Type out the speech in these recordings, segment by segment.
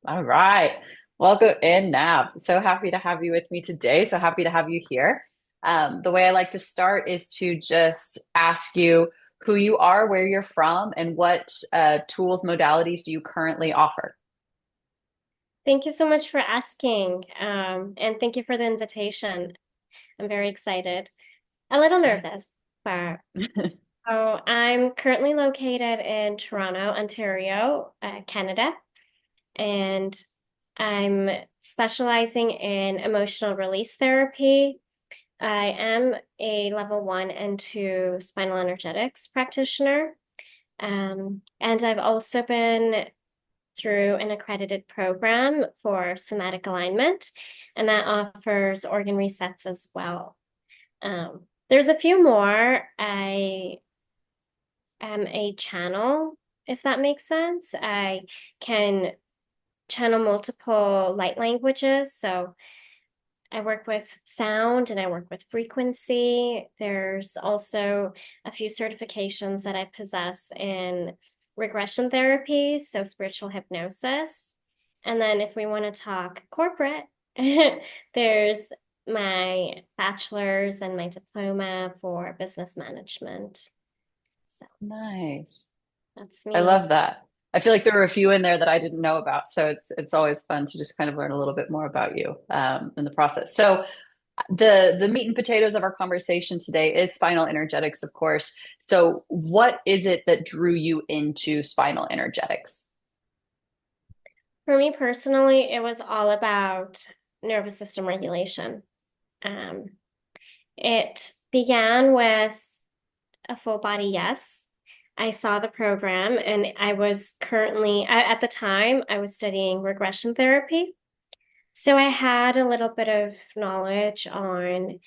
All right. Welcome in, Nav. So happy to have you with me today. So happy to have you here. The way I like to start is to just ask you who you are, where you're from, and what tools, modalities do you currently offer? Thank you so much for asking. And thank you for the invitation. I'm very excited. A little nervous, but I'm currently located in Toronto, Ontario, Canada, and I'm specializing in emotional release therapy. I am a level 1 and 2 spinal energetics practitioner. And I've also been through an accredited program for somatic alignment, and that offers organ resets as well. There's a few more. I am a channel, if that makes sense. I can channel multiple light languages. So I work with sound and I work with frequency. There's also a few certifications that I possess in regression therapy, so spiritual hypnosis. And then if we want to talk corporate, there's my bachelor's and my diploma for business management. So Nice. that's I me. love that. I feel like there were a few in there that I didn't know about, so it's always fun to just kind of learn a little bit more about you in the process. So the meat and potatoes of our conversation today is spinal energetics, of course. So what is it that drew you into spinal energetics? For me personally, it was all about nervous system regulation. Um, It began with a full body yes. I saw the program and I was at the time, I was studying regression therapy. So I had a little bit of knowledge on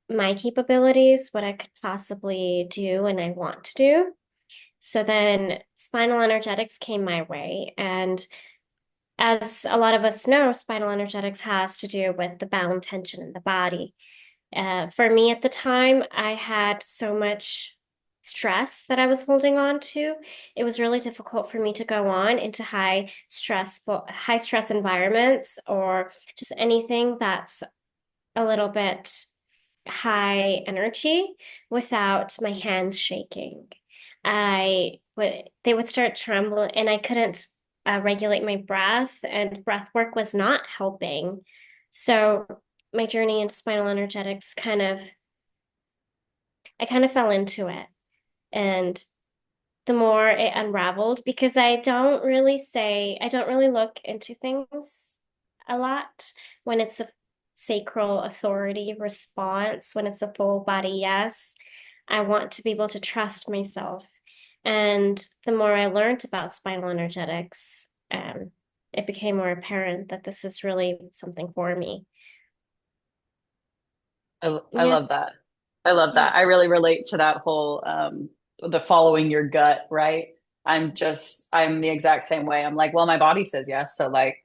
my capabilities, what I could possibly do and I want to do. So then spinal energetics came my way. And as a lot of us know, spinal energetics has to do with the bound tension in the body. For me at the time, I had so much stress that I was holding on to. It was really difficult for me to go on into high stress environments or just anything that's a little bit high energy without my hands shaking. They would start trembling and I couldn't regulate my breath, and breath work was not helping. So my journey into spinal energetics I kind of fell into it. And the more it unraveled, because I don't really look into things a lot when it's a sacral authority response, when it's a full body yes. I want to be able to trust myself. And the more I learned about spinal energetics, it became more apparent that this is really something for me. I Yeah, love that. I love yeah. that. I really relate to that whole the following your gut, right? I'm the exact same way. I'm like, well, my body says yes, so like,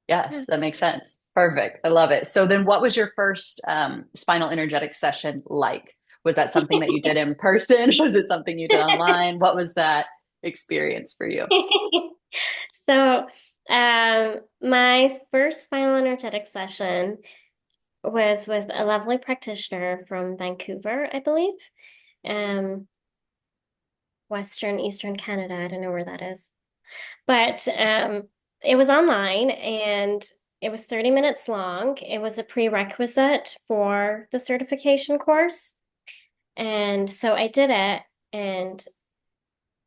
Yeah. yes, that makes sense. Perfect. I love it. So then what was your first spinal energetic session like? Was that something that you did in person? Was it something you did online? What was that experience for you? So, my first spinal energetic session was with a lovely practitioner from Vancouver, I believe. Um, Eastern Canada. I don't know where that is. But it was online and it was 30 minutes long. It was a prerequisite for the certification course. And so I did it and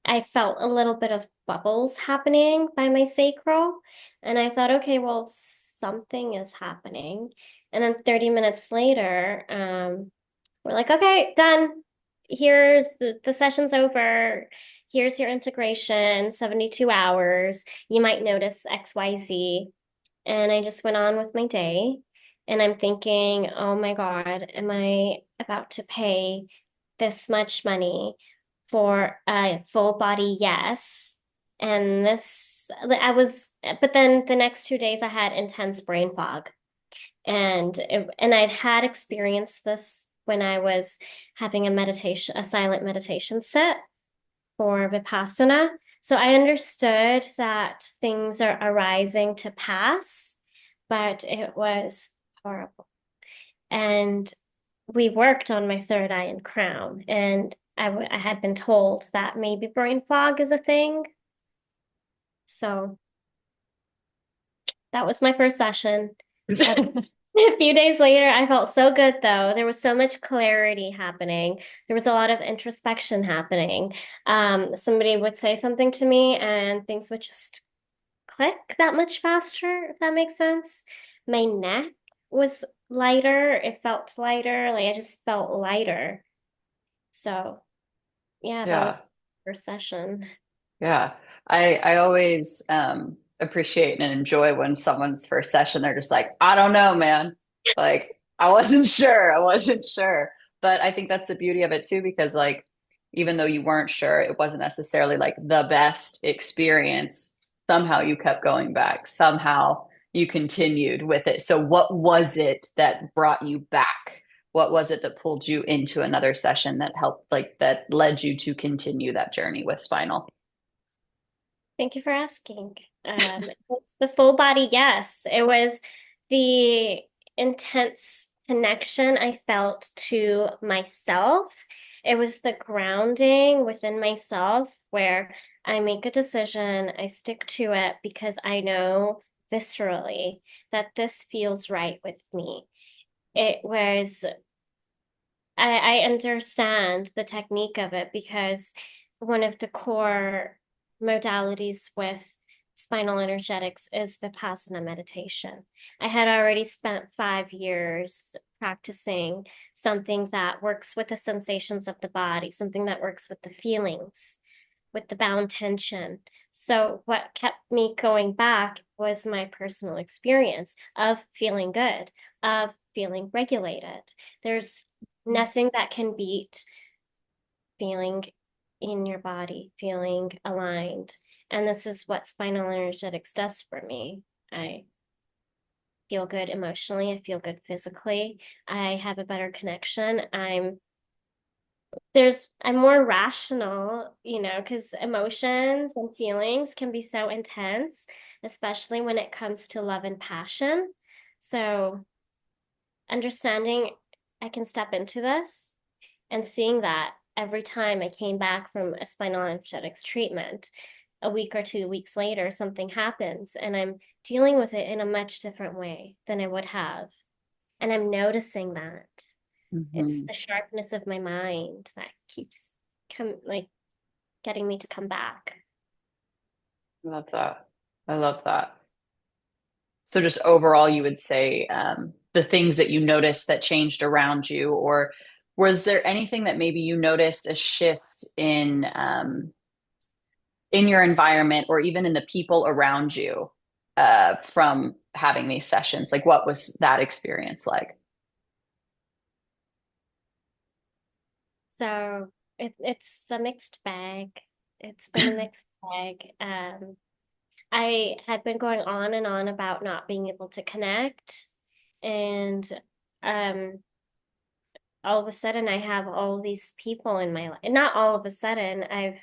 I felt a little bit of bubbles happening by my sacral. And I thought, okay, well, something is happening. And then 30 minutes later, we're like, okay, done. Here's the session's over. Here's your integration, 72 hours. You might notice XYZ. And I just went on with my day. And I'm thinking, oh my God, am I about to pay this much money for a full body yes? And but then the next 2 days I had intense brain fog. And I'd had experienced this when I was having a silent meditation set for Vipassana. So I understood that things are arising to pass, but it was horrible. And we worked on my third eye and crown, and I had been told that maybe brain fog is a thing. So that was my first session. A, a few days later, I felt so good though. There was so much clarity happening. There was a lot of introspection happening. Somebody would say something to me and things would just click that much faster, if that makes sense. My neck was lighter. It felt lighter. Like I just felt lighter. So yeah, that Yeah. was first session. Yeah. I always appreciate and enjoy when someone's first session, they're just like, I don't know, man. Like, I wasn't sure. I wasn't sure. But I think that's the beauty of it too, because like even though you weren't sure, it wasn't necessarily like the best experience. Somehow you kept going back. Somehow you continued with it. So what was it that brought you back? What was it that pulled you into another session that helped, like that led you to continue that journey with spinal? Thank you for asking. It's the full body yes. It was the intense connection I felt to myself. It was the grounding within myself where I make a decision, I stick to it because I know viscerally that this feels right with me. It was I understand the technique of it because one of the core modalities with spinal energetics is Vipassana meditation. I had already spent 5 years practicing something that works with the sensations of the body, something that works with the feelings, with the bound tension. So, what kept me going back was my personal experience of feeling good, of feeling regulated. There's nothing that can beat feeling in your body, feeling aligned. And this is what spinal energetics does for me. I feel good emotionally, I feel good physically, I have a better connection. I'm more rational, because emotions and feelings can be so intense, especially when it comes to love and passion. So understanding I can step into this and seeing that every time I came back from a spinal energetics treatment, a week or 2 weeks later, something happens and I'm dealing with it in a much different way than I would have. And I'm noticing that. It's Mhm. the sharpness of my mind that keeps like getting me to come back. I love that. I love that. So just overall, you would say the things that you noticed that changed around you, or was there anything that maybe you noticed a shift in your environment or even in the people around you from having these sessions? Like, what was that experience like? So it's a mixed bag. It's been a mixed bag. I had been going on and on about not being able to connect, and um, all of a sudden I have all these people in my life. And not all of a sudden, I've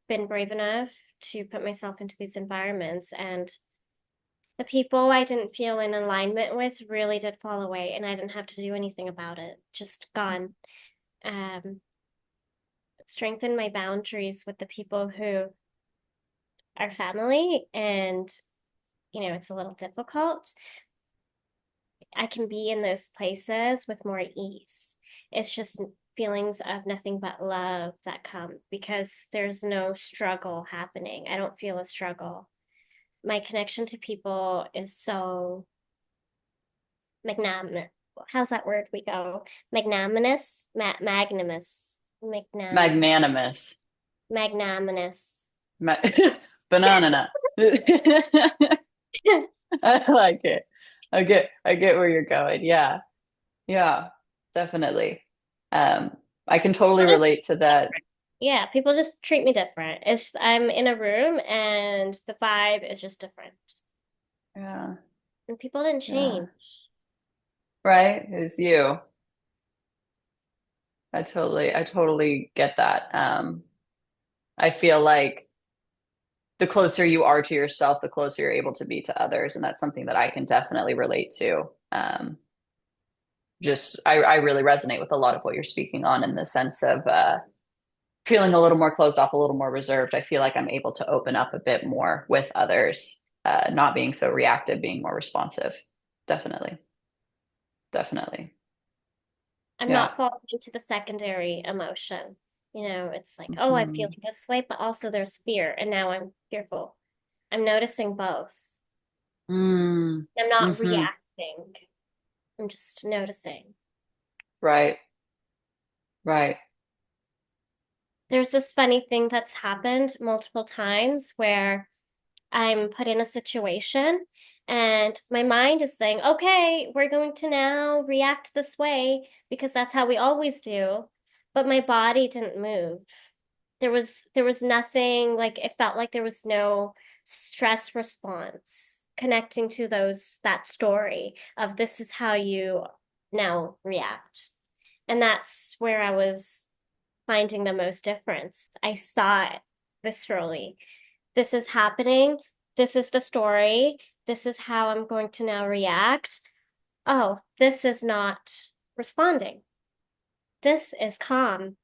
been brave enough to put myself into these environments, and the people I didn't feel in alignment with really did fall away, and I didn't have to do anything about it. Just gone. Um, Strengthen my boundaries with the people who are family, and it's a little difficult. I can be in those places with more ease. It's just feelings of nothing but love that come because there's no struggle happening. I don't feel a struggle. My connection to people is so magnanimous. How's that word we go? Magnanimous, magnanimous, magnanimous, Magnanimous. magnanimous. Ma- Banana. I like it. I get where you're going. Yeah. Yeah, definitely. Um, I can totally People just relate to that. Yeah, people just treat me different. I'm in a room and the vibe is just different. Yeah, And people didn't yeah. change. Right? It's you. I totally get that. I feel like the closer you are to yourself, the closer you're able to be to others. And that's something that I can definitely relate to. Just I really resonate with a lot of what you're speaking on in the sense of feeling a little more closed off, a little more reserved. I feel like I'm able to open up a bit more with others, not being so reactive, being more responsive. Definitely. Definitely. I'm Yeah. not falling into the secondary emotion. It's like, oh, I'm Mhm. feeling this way, but also there's fear, and now I'm fearful. I'm noticing both. Mm. I'm not Hmm. reacting. I'm just noticing. Right. Right. There's this funny thing that's happened multiple times where I'm put in a situation and my mind is saying, okay, we're going to now react this way because that's how we always do. But my body didn't move. There was nothing, like it felt like there was no stress response connecting to that story of this is how you now react. And that's where I was finding the most difference. I saw it viscerally. This is happening. This is the story. This is how I'm going to now react. Oh, this is not responding. This is calm.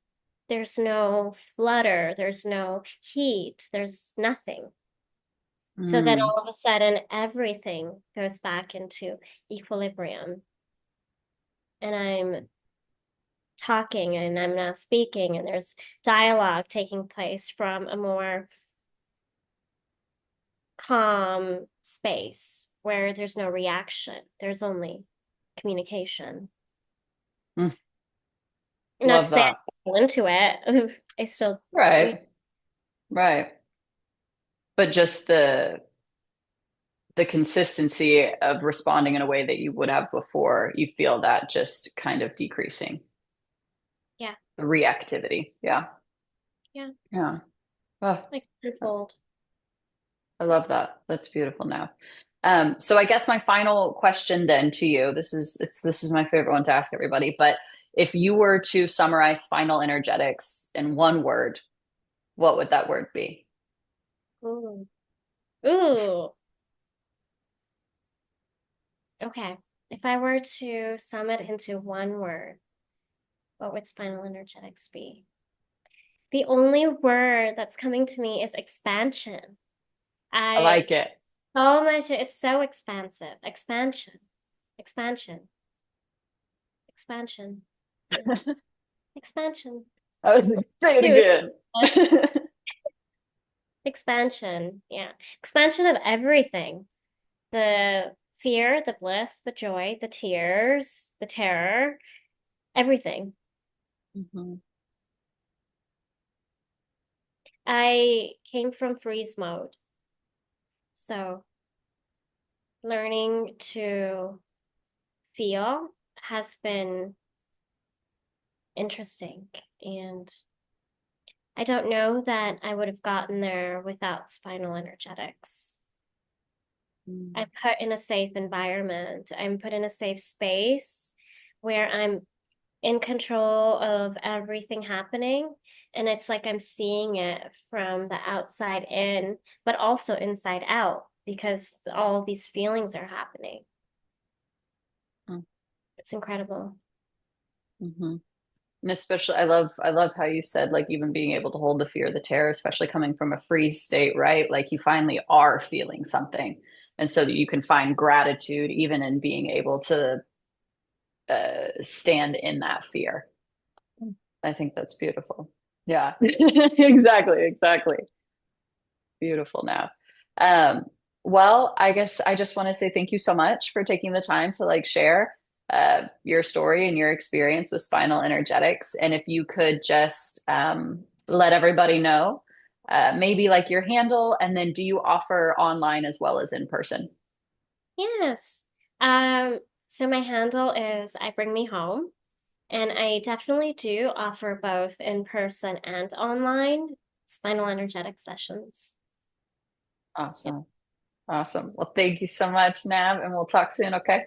There's no flutter. There's no heat. There's nothing. So then Mm. all of a sudden, everything goes back into equilibrium. And I'm talking and I'm now speaking, and there's dialogue taking place from a more calm space where there's no reaction, there's only communication. Mm. Not to Love say that. I fall into it, I still, Right. Right. But just the consistency of responding in a way that you would have before, you feel that just kind of decreasing yeah, the reactivity. Yeah. yeah, Yeah. Oh, like tenfold. I love that. That's beautiful now. So I guess my final question then to you, this is my favorite one to ask everybody, but if you were to summarize spinal energetics in one word, what would that word be? Ooh. Ooh. Okay. If I were to sum it into one word, what would spinal energetics be? The only word that's coming to me is expansion. I I like it. so much, it's so expansive. Expansion, expansion, expansion, expansion. I was like, say it Two, yes. again. Expansion. Yeah. Expansion of everything. The fear, the bliss, the joy, the tears, the terror, everything. Mhm. I came from freeze mode. So learning to feel has been interesting. And I don't know that I would have gotten there without spinal energetics. I'm Mm. put in a safe environment. I'm put in a safe space where I'm in control of everything happening. And it's like I'm seeing it from the outside in, but also inside out because all these feelings are happening. It's incredible. Mm-hmm. And especially, I love how you said, like, even being able to hold the fear, the terror, especially coming from a freeze state, right? Like, you finally are feeling something. And so that you can find gratitude even in being able to stand in that fear. I think that's beautiful. Yeah, exactly, exactly. Beautiful now. Um, well, I guess I just want to say thank you so much for taking the time to like share your story and your experience with spinal energetics. And if you could just let everybody know, maybe like your handle, and then do you offer online as well as in person? Yes. Um, so my handle is I bring me home, and I definitely do offer both in person and online spinal energetic sessions. Yep. Awesome. Awesome. Well, thank you so much, Nav, and we'll talk soon, okay?